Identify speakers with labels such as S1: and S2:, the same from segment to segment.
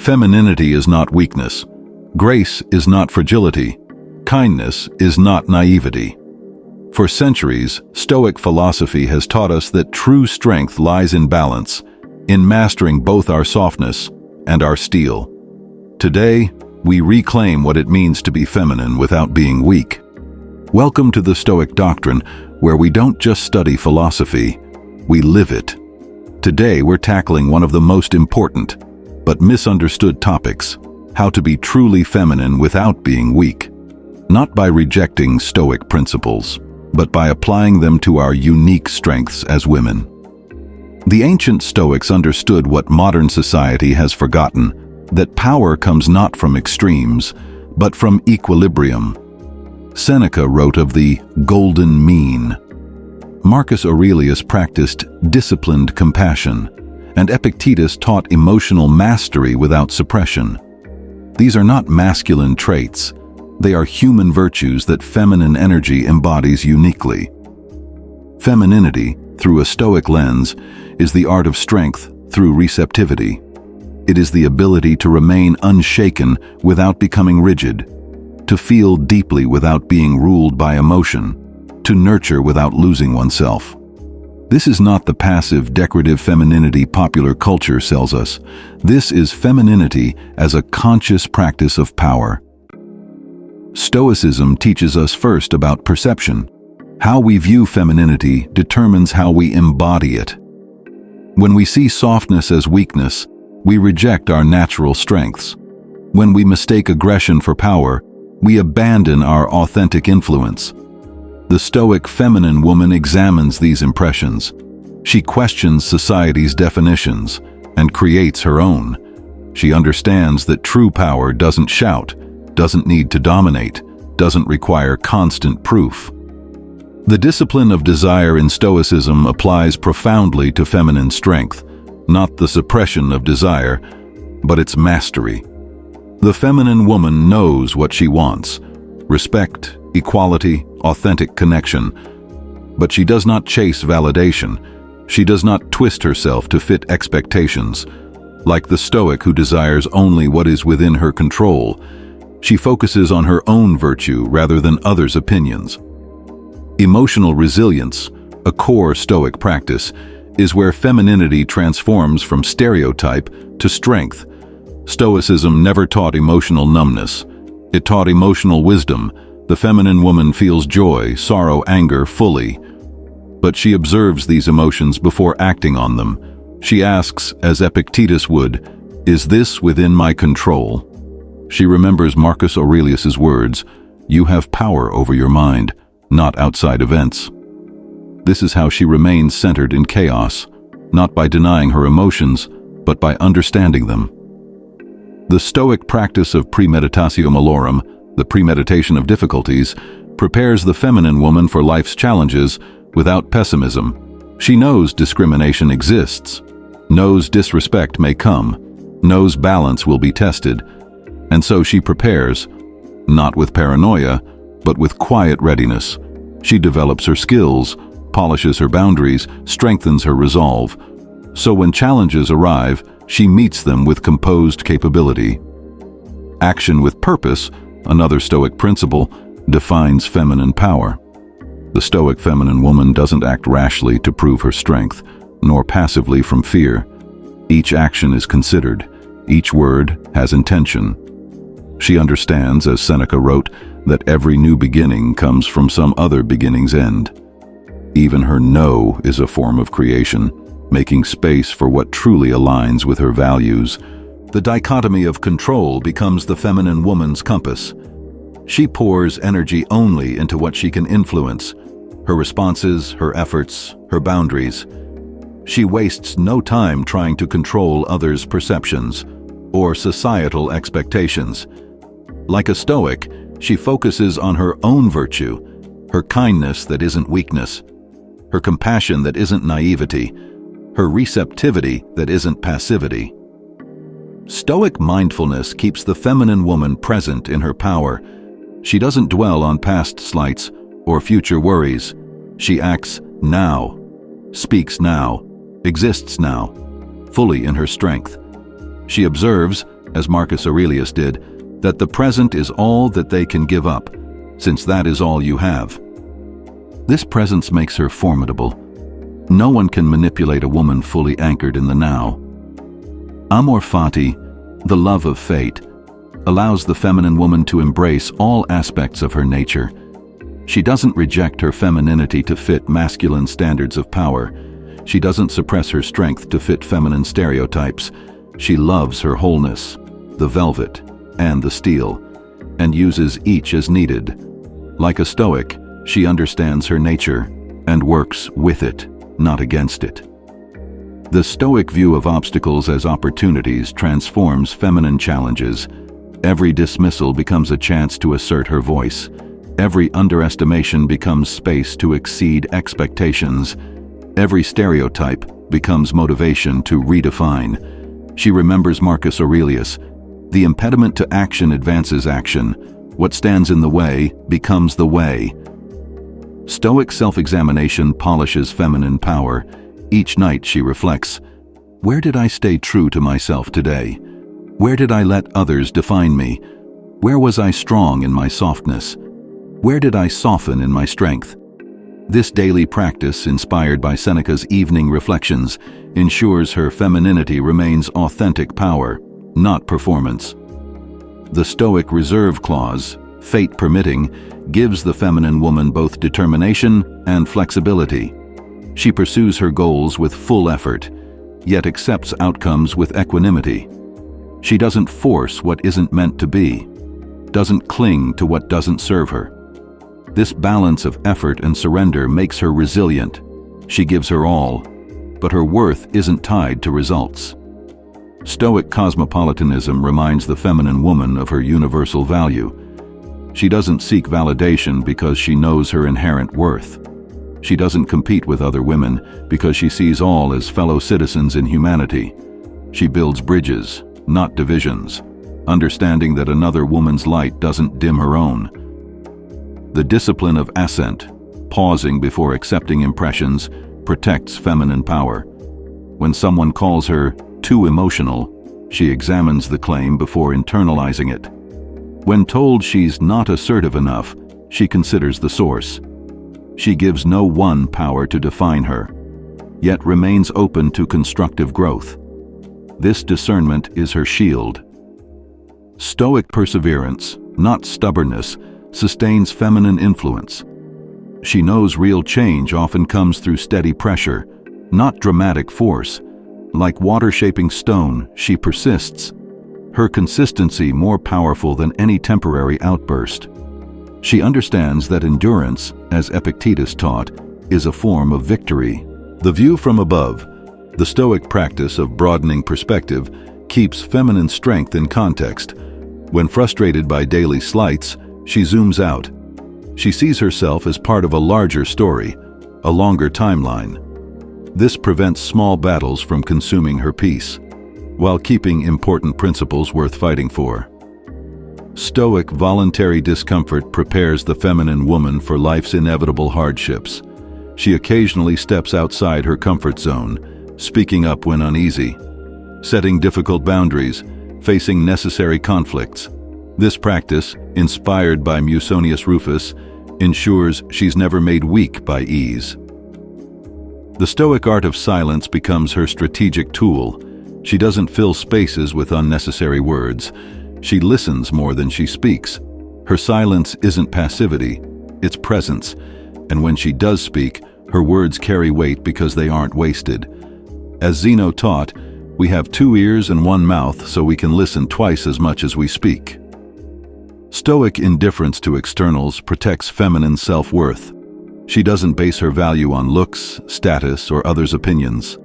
S1: Femininity is not weakness. Grace is not fragility. Kindness is not naivety. For centuries, Stoic philosophy has taught us that true strength lies in balance, in mastering both our softness and our steel. Today, we reclaim what it means to be feminine without being weak. Welcome to the Stoic Doctrine, where we don't just study philosophy, we live it. Today, we're tackling one of the most important, but misunderstood topics: how to be truly feminine without being weak. Not by rejecting Stoic principles, but by applying them to our unique strengths as women. The ancient Stoics understood what modern society has forgotten, that power comes not from extremes, but from equilibrium. Seneca wrote of the golden mean. Marcus Aurelius practiced disciplined compassion, and Epictetus taught emotional mastery without suppression. These are not masculine traits. They are human virtues that feminine energy embodies uniquely. Femininity, through a Stoic lens, is the art of strength through receptivity. It is the ability to remain unshaken without becoming rigid, to feel deeply without being ruled by emotion, to nurture without losing oneself. This is not the passive, decorative femininity popular culture sells us. This is femininity as a conscious practice of power. Stoicism teaches us first about perception. How we view femininity determines how we embody it. When we see softness as weakness, we reject our natural strengths. When we mistake aggression for power, we abandon our authentic influence. The Stoic feminine woman examines these impressions. She questions society's definitions and creates her own. She understands that true power doesn't shout, doesn't need to dominate, doesn't require constant proof. The discipline of desire in Stoicism applies profoundly to feminine strength, not the suppression of desire, but its mastery. The feminine woman knows what she wants: respect, equality, authentic connection. But she does not chase validation. She does not twist herself to fit expectations. Like the Stoic who desires only what is within her control, she focuses on her own virtue rather than others' opinions. Emotional resilience, a core Stoic practice, is where femininity transforms from stereotype to strength. Stoicism never taught emotional numbness. It taught emotional wisdom. The feminine woman feels joy, sorrow, anger fully. But she observes these emotions before acting on them. She asks, as Epictetus would, "Is this within my control?" She remembers Marcus Aurelius's words, "You have power over your mind, not outside events." This is how she remains centered in chaos, not by denying her emotions, but by understanding them. The Stoic practice of premeditatio malorum, the premeditation of difficulties, prepares the feminine woman for life's challenges without pessimism. She knows discrimination exists, knows disrespect may come, knows balance will be tested, and so she prepares, not with paranoia, but with quiet readiness. She develops her skills, polishes her boundaries, strengthens her resolve. So when challenges arrive, she meets them with composed capability. Action with purpose, another Stoic principle, defines feminine power. The Stoic feminine woman doesn't act rashly to prove her strength, nor passively from fear. Each action is considered. Each word has intention. She understands, as Seneca wrote, that every new beginning comes from some other beginning's end. Even her no is a form of creation, making space for what truly aligns with her values. The dichotomy of control becomes the feminine woman's compass. She pours energy only into what she can influence: her responses, her efforts, her boundaries. She wastes no time trying to control others' perceptions or societal expectations. Like a Stoic, she focuses on her own virtue, her kindness that isn't weakness, her compassion that isn't naivety, her receptivity that isn't passivity. Stoic mindfulness keeps the feminine woman present in her power. She doesn't dwell on past slights or future worries. She acts now, speaks now, exists now, fully in her strength. She observes, as Marcus Aurelius did, that the present is all that they can give up, since that is all you have. This presence makes her formidable. No one can manipulate a woman fully anchored in the now. Amor fati, the love of fate, allows the feminine woman to embrace all aspects of her nature. She doesn't reject her femininity to fit masculine standards of power. She doesn't suppress her strength to fit feminine stereotypes. She loves her wholeness, the velvet and the steel, and uses each as needed. Like a Stoic, she understands her nature and works with it, not against it. The Stoic view of obstacles as opportunities transforms feminine challenges. Every dismissal becomes a chance to assert her voice. Every underestimation becomes space to exceed expectations. Every stereotype becomes motivation to redefine. She remembers Marcus Aurelius. The impediment to action advances action. What stands in the way becomes the way. Stoic self-examination polishes feminine power. Each night she reflects, where did I stay true to myself today? Where did I let others define me? Where was I strong in my softness? Where did I soften in my strength? This daily practice, inspired by Seneca's evening reflections, ensures her femininity remains authentic power, not performance. The Stoic reserve clause, fate permitting, gives the feminine woman both determination and flexibility. She pursues her goals with full effort, yet accepts outcomes with equanimity. She doesn't force what isn't meant to be, doesn't cling to what doesn't serve her. This balance of effort and surrender makes her resilient. She gives her all, but her worth isn't tied to results. Stoic cosmopolitanism reminds the feminine woman of her universal value. She doesn't seek validation because she knows her inherent worth. She doesn't compete with other women because she sees all as fellow citizens in humanity. She builds bridges, not divisions, understanding that another woman's light doesn't dim her own. The discipline of assent, pausing before accepting impressions, protects feminine power. When someone calls her too emotional, she examines the claim before internalizing it. When told she's not assertive enough, she considers the source. She gives no one power to define her, yet remains open to constructive growth. This discernment is her shield. Stoic perseverance, not stubbornness, sustains feminine influence. She knows real change often comes through steady pressure, not dramatic force. Like water shaping stone, she persists, her consistency more powerful than any temporary outburst. She understands that endurance, as Epictetus taught, is a form of victory. The view from above, the Stoic practice of broadening perspective, keeps feminine strength in context. When frustrated by daily slights, she zooms out. She sees herself as part of a larger story, a longer timeline. This prevents small battles from consuming her peace, while keeping important principles worth fighting for. Stoic voluntary discomfort prepares the feminine woman for life's inevitable hardships. She occasionally steps outside her comfort zone, speaking up when uneasy, setting difficult boundaries, facing necessary conflicts. This practice, inspired by Musonius Rufus, ensures she's never made weak by ease. The Stoic art of silence becomes her strategic tool. She doesn't fill spaces with unnecessary words. She listens more than she speaks. Her silence isn't passivity, it's presence. And when she does speak, her words carry weight because they aren't wasted. As Zeno taught, we have 2 ears and 1 mouth so we can listen twice as much as we speak. Stoic indifference to externals protects feminine self-worth. She doesn't base her value on looks, status, or others' opinions.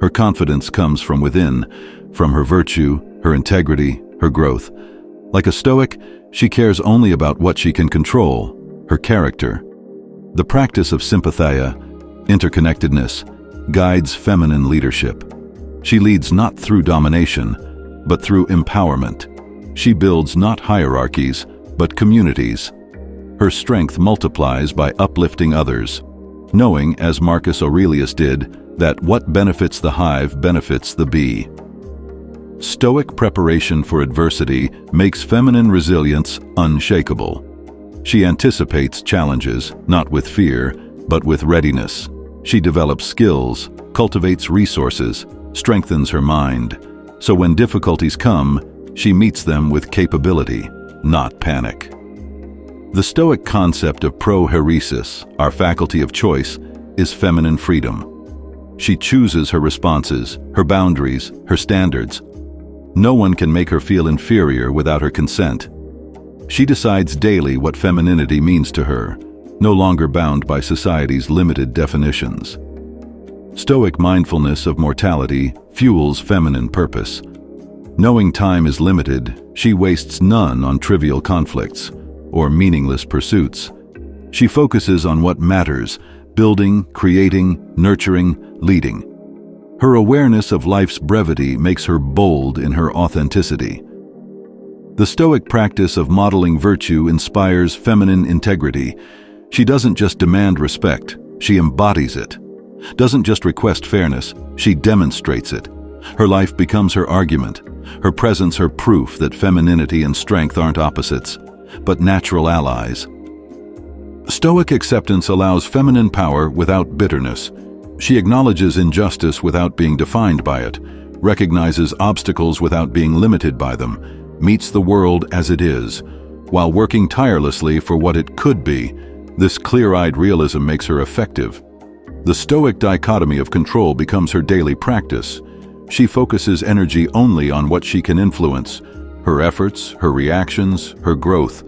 S1: Her confidence comes from within, from her virtue, her integrity, her growth. Like a Stoic, she cares only about what she can control, her character. The practice of sympatheia, interconnectedness, guides feminine leadership. She leads not through domination, but through empowerment. She builds not hierarchies, but communities. Her strength multiplies by uplifting others, knowing, as Marcus Aurelius did, that what benefits the hive benefits the bee. Stoic preparation for adversity makes feminine resilience unshakable. She anticipates challenges, not with fear, but with readiness. She develops skills, cultivates resources, strengthens her mind, so when difficulties come, she meets them with capability, not panic. The Stoic concept of prohairesis, our faculty of choice, is feminine freedom. She chooses her responses, her boundaries, her standards. No one can make her feel inferior without her consent. She decides daily what femininity means to her, no longer bound by society's limited definitions. Stoic mindfulness of mortality fuels feminine purpose. Knowing time is limited, she wastes none on trivial conflicts or meaningless pursuits. She focuses on what matters, building, creating, nurturing, leading. Her awareness of life's brevity makes her bold in her authenticity. The Stoic practice of modeling virtue inspires feminine integrity. She doesn't just demand respect, she embodies it. Doesn't just request fairness, she demonstrates it. Her life becomes her argument, her presence her proof that femininity and strength aren't opposites, but natural allies. Stoic acceptance allows feminine power without bitterness. She acknowledges injustice without being defined by it, recognizes obstacles without being limited by them, meets the world as it is, while working tirelessly for what it could be. This clear-eyed realism makes her effective. The Stoic dichotomy of control becomes her daily practice. She focuses energy only on what she can influence, her efforts, her reactions, her growth.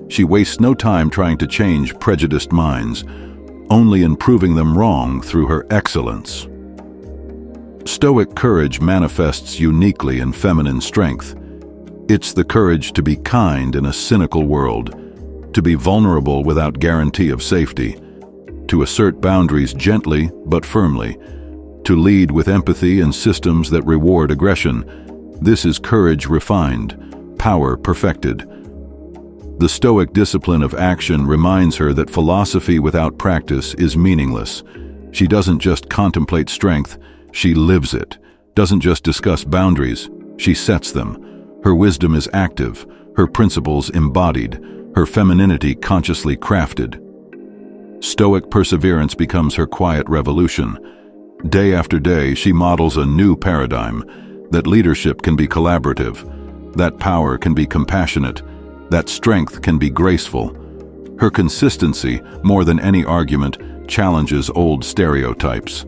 S1: She wastes no time trying to change prejudiced minds, only in proving them wrong through her excellence. Stoic courage manifests uniquely in feminine strength. It's the courage to be kind in a cynical world, to be vulnerable without guarantee of safety, to assert boundaries gently but firmly, to lead with empathy in systems that reward aggression. This is courage refined, power perfected. The Stoic discipline of action reminds her that philosophy without practice is meaningless. She doesn't just contemplate strength, she lives it. Doesn't just discuss boundaries, she sets them. Her wisdom is active, her principles embodied, her femininity consciously crafted. Stoic perseverance becomes her quiet revolution. Day after day, she models a new paradigm, that leadership can be collaborative, that power can be compassionate, that strength can be graceful. Her consistency, more than any argument, challenges old stereotypes.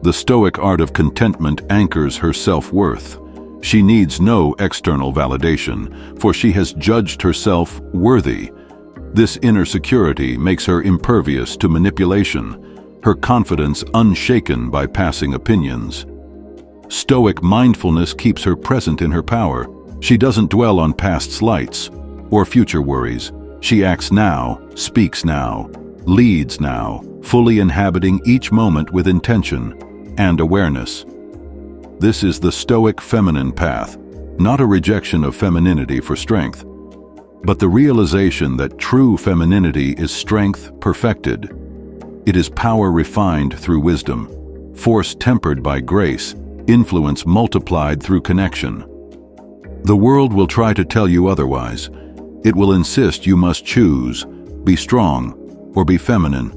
S1: The Stoic art of contentment anchors her self-worth. She needs no external validation, for she has judged herself worthy. This inner security makes her impervious to manipulation, her confidence unshaken by passing opinions. Stoic mindfulness keeps her present in her power. She doesn't dwell on past slights or future worries. She acts now, speaks now, leads now, fully inhabiting each moment with intention and awareness. This is the Stoic feminine path, not a rejection of femininity for strength, but the realization that true femininity is strength perfected. It is power refined through wisdom, force tempered by grace, influence multiplied through connection. The world will try to tell you otherwise. It will insist you must choose, be strong, or be feminine.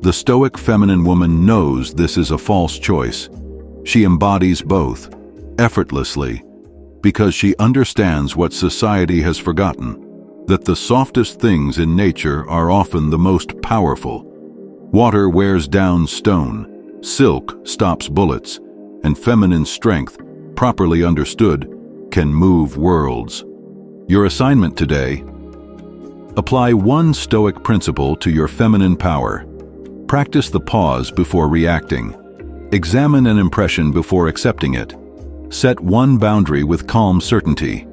S1: The Stoic feminine woman knows this is a false choice. She embodies both, effortlessly, because she understands what society has forgotten, that the softest things in nature are often the most powerful. Water wears down stone, silk stops bullets, and feminine strength, properly understood, can move worlds. Your assignment today: apply one Stoic principle to your feminine power. Practice the pause before reacting. Examine an impression before accepting it. Set one boundary with calm certainty.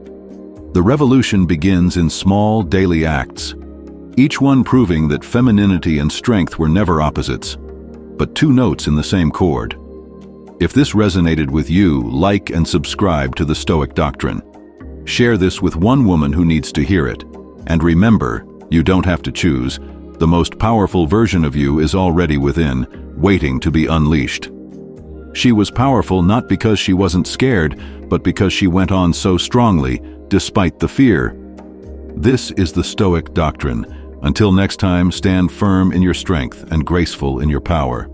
S1: The revolution begins in small daily acts, each one proving that femininity and strength were never opposites, but two notes in the same chord. If this resonated with you, like and subscribe to the Stoic Doctrine. Share this with one woman who needs to hear it. And remember, you don't have to choose. The most powerful version of you is already within, waiting to be unleashed. She was powerful not because she wasn't scared, but because she went on so strongly, despite the fear. This is the Stoic Doctrine. Until next time, stand firm in your strength and graceful in your power.